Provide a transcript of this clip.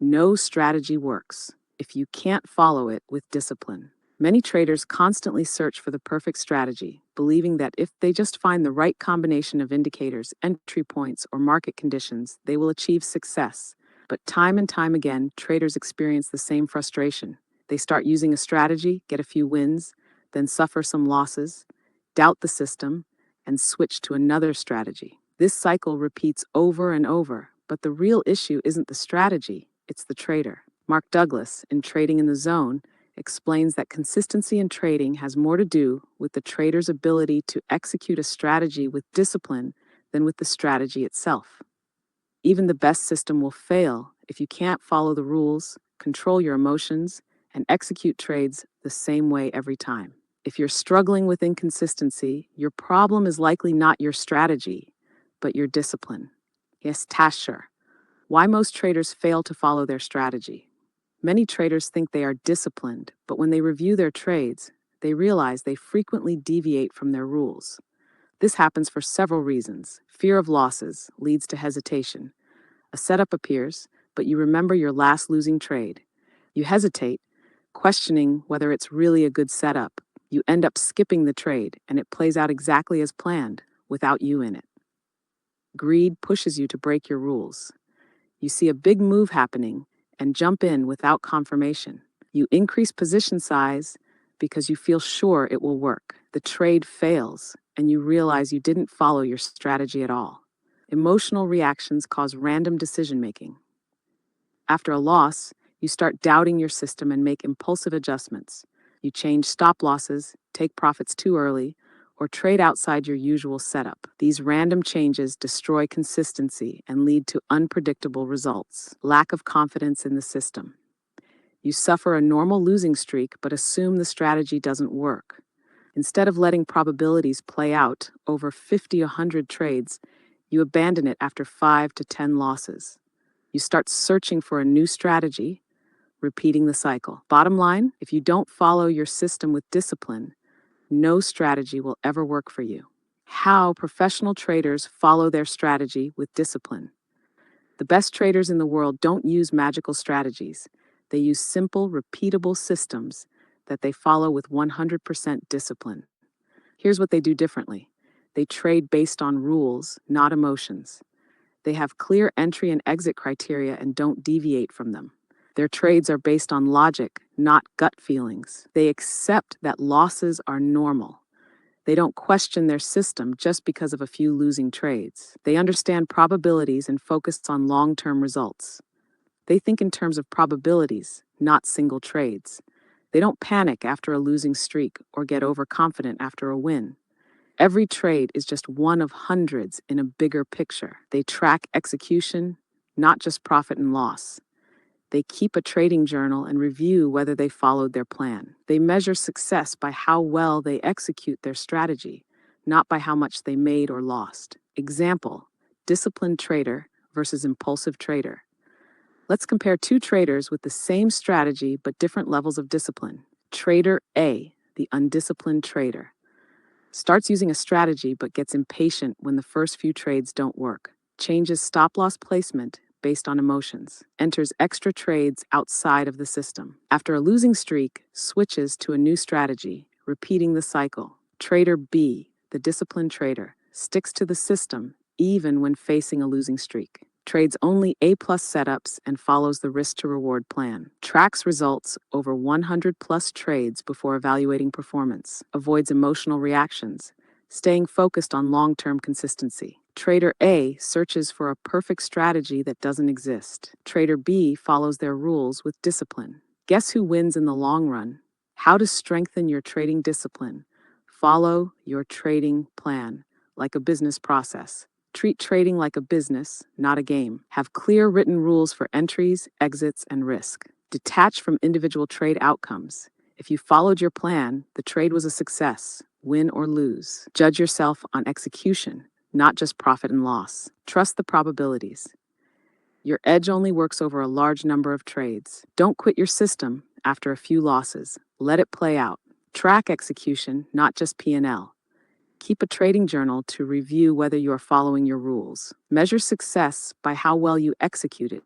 No strategy works if you can't follow it with discipline. Many traders constantly search for the perfect strategy, believing that if they just find the right combination of indicators, entry points, or market conditions, they will achieve success. But time and time again, traders experience the same frustration. They start using a strategy, get a few wins, then suffer some losses, doubt the system, and switch to another strategy. This cycle repeats over and over, but the real issue isn't the strategy, it's the trader. Mark Douglas, in Trading in the Zone, explains that consistency in trading has more to do with the trader's ability to execute a strategy with discipline than with the strategy itself. Even the best system will fail if you can't follow the rules, control your emotions, and execute trades the same way every time. If you're struggling with inconsistency, your problem is likely not your strategy, but your discipline. Yes, Tasher. Why most traders fail to follow their strategy. Many traders think they are disciplined, but when they review their trades, they realize they frequently deviate from their rules. This happens for several reasons. Fear of losses leads to hesitation. A setup appears, but you remember your last losing trade. You hesitate, questioning whether it's really a good setup. You end up skipping the trade, and it plays out exactly as planned, without you in it. Greed pushes you to break your rules. You see a big move happening and jump in without confirmation. You increase position size because you feel sure it will work. The trade fails, and you realize you didn't follow your strategy at all. Emotional reactions cause random decision making. After a loss, you start doubting your system and make impulsive adjustments. You change stop losses, take profits too early, or trade outside your usual setup. These random changes destroy consistency and lead to unpredictable results. Lack of confidence in the system. You suffer a normal losing streak but assume the strategy doesn't work. Instead of letting probabilities play out over 50 or 100 trades, you abandon it after 5 to 10 losses. You start searching for a new strategy, repeating the cycle. Bottom line, if you don't follow your system with discipline, no strategy will ever work for you. How professional traders follow their strategy with discipline. The best traders in the world don't use magical strategies. They use simple, repeatable systems that they follow with 100% discipline. Here's what they do differently. They trade based on rules, not emotions. They have clear entry and exit criteria and don't deviate from them. Their trades are based on logic, not gut feelings. They accept that losses are normal. They don't question their system just because of a few losing trades. They understand probabilities and focus on long-term results. They think in terms of probabilities, not single trades. They don't panic after a losing streak or get overconfident after a win. Every trade is just one of hundreds in a bigger picture. They track execution, not just profit and loss. They keep a trading journal and review whether they followed their plan. They measure success by how well they execute their strategy, not by how much they made or lost. Example, disciplined trader versus impulsive trader. Let's compare two traders with the same strategy but different levels of discipline. Trader A, the undisciplined trader, starts using a strategy but gets impatient when the first few trades don't work. Changes stop-loss placement based on emotions. Enters extra trades outside of the system. After a losing streak, switches to a new strategy, repeating the cycle. Trader B, the disciplined trader, sticks to the system even when facing a losing streak. Trades only A-plus setups and follows the risk-to-reward plan. Tracks results over 100-plus trades before evaluating performance. Avoids emotional reactions, staying focused on long-term consistency. Trader A searches for a perfect strategy that doesn't exist. Trader B follows their rules with discipline. Guess who wins in the long run? How to strengthen your trading discipline. Follow your trading plan like a business process. Treat trading like a business, not a game. Have clear written rules for entries, exits, and risk. Detach from individual trade outcomes. If you followed your plan, the trade was a success, win or lose. Judge yourself on execution, not just profit and loss. Trust the probabilities. Your edge only works over a large number of trades. Don't quit your system after a few losses. Let it play out. Track execution, not just P&L. Keep a trading journal to review whether you are following your rules. Measure success by how well you execute it,